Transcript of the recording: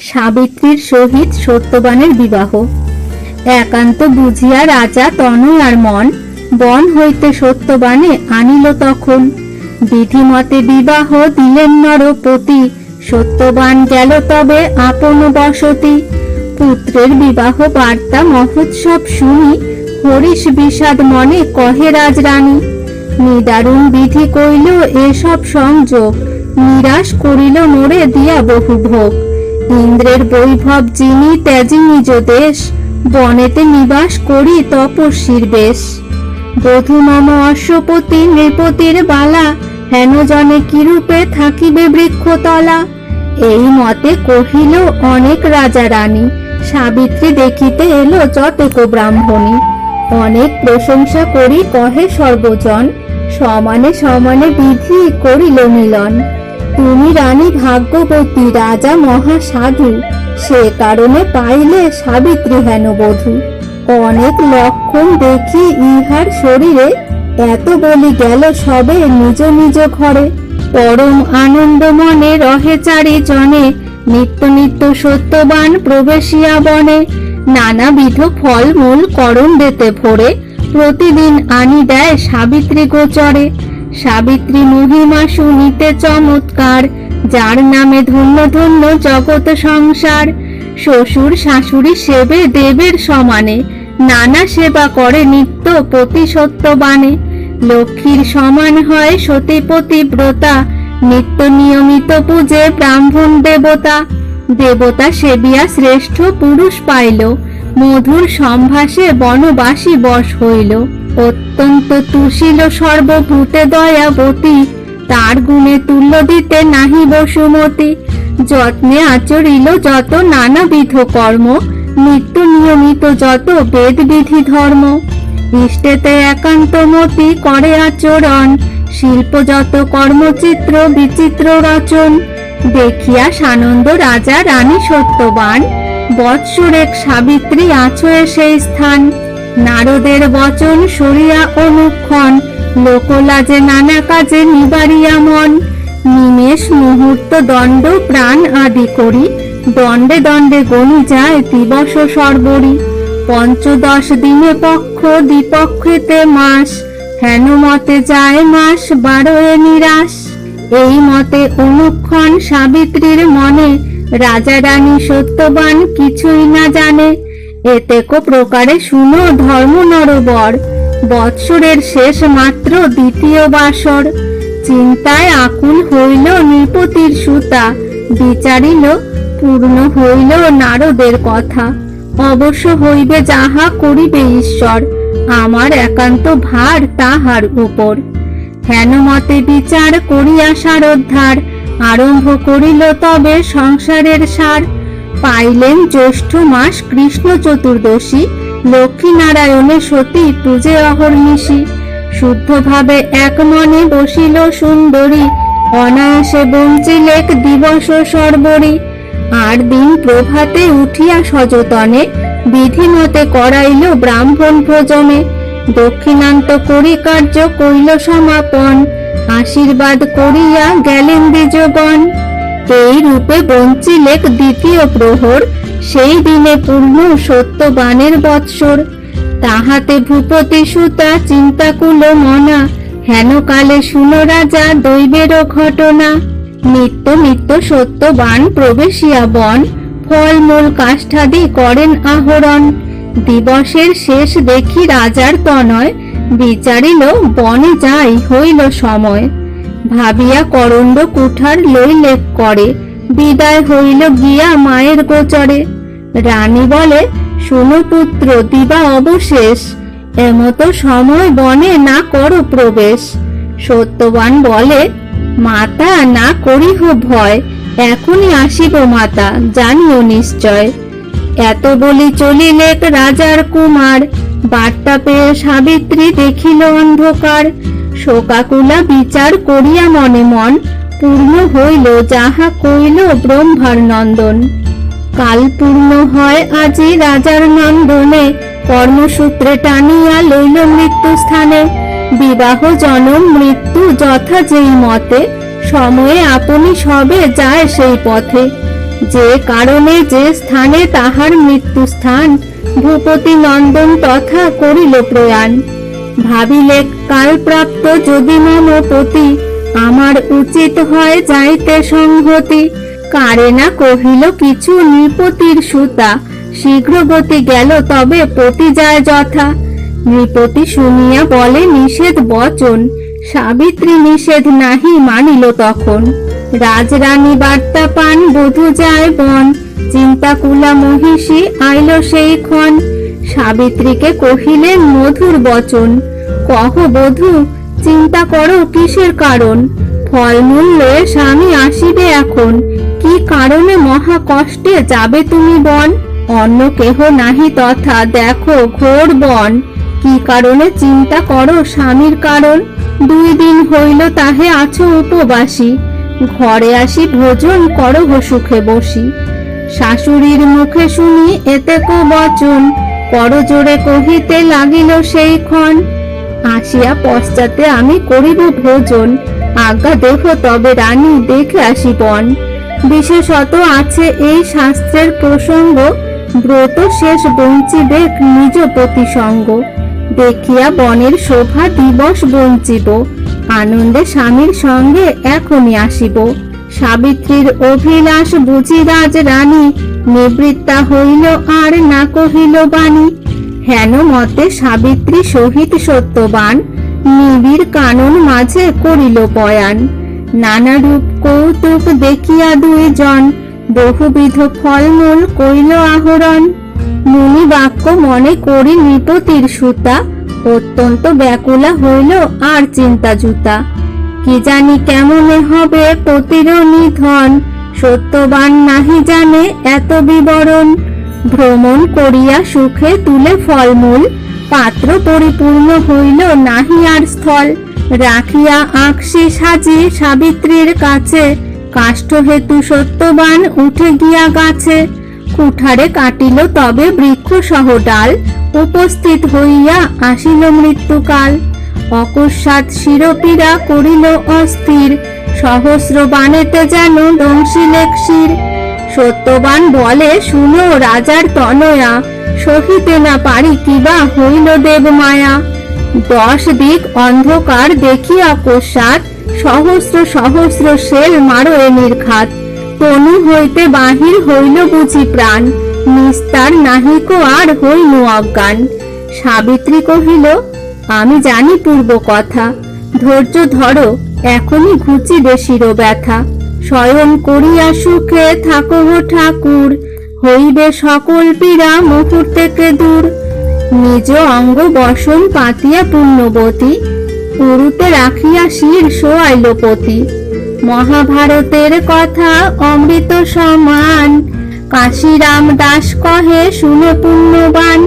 সাবিত্রীর সহিত সত্যবানের বিবাহ। একান্ত বুঝিয়া রাজা তনয়ার মন, বন হইতে সত্যবানে আনিল তখন। বিধিমতে বিবাহ দিলেন নরপতি, সত্যবান গেল তবে আপন বসতি। পুত্রের বিবাহ বার্তা মহোৎসব শুনি, হরিশ বিষাদ মনে কহে রাজরানী। নিদারুণ বিধি কইল এসব সংযোগ, নিরাশ করিল মোরে দিয়া বহু ভোগ। ইন্দ্রের বৈভব যিনি ত্যাজি নিজ দেশ, বনেতে নিবাস করি তপস্বীর বেশ। বধূ মম অশ্বপতি নৃপতির বালা, হেন জনে কিরূপে থাকিবে বৃক্ষতলা। এই মতে কহিল অনেক রাজা রানী, সাবিত্রী দেখিতে এলো যতেক ব্রাহ্মণী। অনেক প্রশংসা করি কহে সর্বজন, সমানে সমানে বিধি করিল মিলন। তুমি রানী ভাগ্যবতী রাজা মহাসাধু, সে কারণে পাইলে সাবিত্রী হেন বধূ। অনেক লক্ষণ দেখি ইহার শরীরে, এত বলি গেল সবে নিজ নিজ ঘরে। পরম আনন্দ মনে রহে চারিজনে, নিত্য নিত্য সত্যবান প্রবেশিয়া বনে। নানাবিধ ফল মূল করণ্ডেতে ভরে, প্রতিদিন আনি দেয় সাবিত্রী গোচরে। সাবিত্রী মহিমা শুনিতে চমৎকার, যার নামে ধন্য ধন্য জগৎ সংসার। শ্বশুর শাশুড়ি সেবে দেবের সমানে, নানা সেবা করে নিত্য পতি সত্যবানে। লক্ষ্মীর সমান হয় সতীপতি ব্রতা, নিত্য নিয়মিত পূজে ব্রাহ্মণ দেবতা। দেবতা সেবিয়া শ্রেষ্ঠ পুরুষ পাইল, মধুর সম্ভাষে বনবাসী বশ হইল। অত্যন্ত তুষিল সর্বভূতে দয়াবতী, তার গুণে তুল্য দিতে নাহি বসুমতি। যত্নে আচরিল যত নানাবিধ কর্ম, নিত্য নিয়মিত যত বেদ বিধি ধর্ম। ইষ্টেতে একান্তমতি করে আচরণ, শিল্প যত কর্মচিত্র বিচিত্র রচন। দেখিয়া সানন্দ রাজা রানী সত্যবান, বৎসরেক সাবিত্রী আছয়ে সেই স্থান। নারদের বচন সরিয়া অনুক্ষণ, লোকলাজে নানা কাজে নিবারিয়া মন। নিমেষ মুহূর্ত দণ্ড প্রাণ আদি করি, দণ্ডে দণ্ডে গণি যায় দিবস সর্বরি। পঞ্চদশ দিনে পক্ষ দ্বিপক্ষেতে মাস, হেন মতে যায় মাস 12 নিরাশ। এই মতে অনুক্ষণ সাবিত্রীর মনে, রাজা রানী সত্যবান কিছুই না জানে। এতেক প্রকারে শুনো ধর্ম নরবর, বৎসরের শেষ মাত্র দ্বিতীয় বাসর। চিন্তায় আকুল হইল নৃপতির সুতা, বিচারিল পূর্ণ হইল নারদের কথা। অবশ্য হইবে যাহা করিবে ঈশ্বর, আমার একান্ত ভার তাহার উপর। হেন মতে বিচার করিয়া সারোদ্ধার, আরম্ভ করিল তবে সংসারের সার। পাইলেন জ্যৈষ্ঠ মাস কৃষ্ণ চতুর্দশী, লক্ষ্মী নারায়ণে সতী পূজে অহর্নিশি। শুদ্ধভাবে এক মনে বসিল সুন্দরী, অনায়াসে বঞ্চিলেক দিবস সর্বরি। আর দিন প্রভাতে উঠিয়া সযতনে, বিধিমতে করাইল ব্রাহ্মণ ভোজনে। দক্ষিণান্ত করি কার্য কইল সমাপন, আশীর্বাদ করিয়া গেলেন দ্বিজগণ। এই রূপে বঞ্চিলেক দ্বিতীয় প্রহর, সেই দিনে পূর্ণ সত্যবানের বৎসর। তাহাতে ভূপতি সুতা চিন্তাকুল মনা, হেন কালে শুনো রাজা দৈবের ঘটনা। নিত্য নিত্য সত্যবান প্রবেশিয়া বন, ফল মূল কাষ্ঠাদি করেন আহরণ। দিবসের শেষ দেখি রাজার তনয়, বিচারিল বনে যাই হইল সময়। ভাবিয়া করণ্ড কুঠার লইলেক করে, বিদায় হইল গিয়া মায়ের গোচরে। রানী বলে শুনো পুত্র দিবা অবশেষ, এমতো সময় বনে না করো প্রবেশ। সত্যবান বলে মাতা না করিহ ভয়, এখনই আসিব মাতা জানিও নিশ্চয়। এত বলি চলিলেক রাজার কুমার, বার্তা পেয়ে সাবিত্রী দেখিল অন্ধকার। শোকাকুলা বিচার করিয়া মনে মন, পূর্ণ হইল যাহা কইল ব্রহ্মার নন্দন। কাল পূর্ণ হয় আজি রাজার নন্দনে, কর্মসূত্রে টানিয়া লইল মৃত্যু স্থানে। বিবাহ জনম মৃত্যু যথা যেই মতে, সময়ে আপনি সবে যায় সেই পথে। যে কারণে যে স্থানে তাহার মৃত্যু স্থান, ভূপতি নন্দন তথা করিল প্রয়াণ। ভাবিলে কালপ্রাপ্ত যদি মম পতি, আমার উচিত হয় যাইতে সংহতি। কারে না কহিল কিছু নৃপতির সুতা, শীঘ্র গতি গেল তবে পতি যায় যথা। নৃপতি শুনিয়া বলে নিষেধ বচন, সাবিত্রী নিষেধ নাহি মানিল তখন। রাজরানী বার্তা পান বধূ যায় বন, চিন্তাকুলা মহিষী আইল সেই ক্ষণ। সাবিত্রীকে কহিলেন মধুর বচন, কহ বধূ চিন্তা করো কিসের কারণ। ফলমূল লয়ে স্বামী আসিবে এখন, কি কারণে মহা কষ্টে যাবে তুমি বন। অন্য কেহ নাহি তথা দেখো ঘোর বন, কি কারণে চিন্তা করো স্বামীর কারণ। 2 দিন হইল তাহে আছো উপবাসী, ঘরে আসি ভোজন করো সুখে বসি। শাশুড়ির মুখে শুনি এতে কো বচন, করজোড়ে কহিতে লাগিল সেই ক্ষণ। আসিয়া পশ্চাতে আমি করিব ভোজন, আজ্ঞা দেহ তবে রানী দেখে আসি বন। বিশেষত আছে এই শাস্ত্রের প্রসঙ্গ, ব্রত শেষ বঞ্চিবে নিজ প্রতিসঙ্গ। দেখিয়া বনের শোভা দিবস বঞ্চিব, আনন্দে স্বামীর সঙ্গে এখনই আসিব। সাবিত্রীর অভিলাষ বুঝি রাজ রানী, নিবৃত্তা হইল আর না কহিল বাণী। হেন মতে সাবিত্রী সহিত সত্যবান, নিবিড় কানন মাঝে করিল বয়ান। নানা রূপ কৌতুক দেখিয়া 2 জন, বহুবিধ ফলমূল কইল আহরণ। মুনি বাক্য মনে করি নৃপতির সুতা, অত্যন্ত ব্যাকুলা হইল আর চিন্তা জুতা। কি জানি কেমনে হবে পতির নিধন, সত্যবান নাহি জানে এত বিবরণ। ভ্রমণ করিয়া সুখে তুলে ফলমূল, পাত্র পরিপূর্ণ হইল নাহি আর স্থল। রাখিয়া আঁকশি সাজি সাবিত্রীর কাছে, কাষ্ঠ হেতু সত্যবান উঠে গিয়া গাছে। কুঠারে কাটিল তবে বৃক্ষ সহ ডাল, উপস্থিত হইয়া আসিল মৃত্যুকাল। অকস্মাৎ শিরপীড়া করিল অস্থির, সহস্র বাণেতে যেন দংশিলে ক্ষীর। সত্যবান বলে শুনো রাজার তনয়া, সহিতে না পারি কিবা হইল দেব মায়া। 10 দিক অন্ধকার দেখিয়া অকস্মাৎ, সহস্র সহস্র শেল মারো এ নির্ঘাত। তনু হইতে বাহির হইল বুঝি প্রাণ, নিস্তার নাহিকো আর হইল অজ্ঞান। সাবিত্রী কহিল আমি জানি পূর্ব কথা, ধৈর্য ধরো এখনই ঘুচিবে শির ব্যথা। শয়ন করিয়া সুখে থাকো হো ঠাকুর, হইবে সকল পীড়া মুহূর্তেকে দূর। নিজ অঙ্গ বসন পাতিয়া পুণ্যবতী, উরুতে রাখিয়া শির শোয়াইল পতি। মহাভারতের কথা অমৃত সমান, কাশীরাম দাস কহে শুনে পুণ্যবান।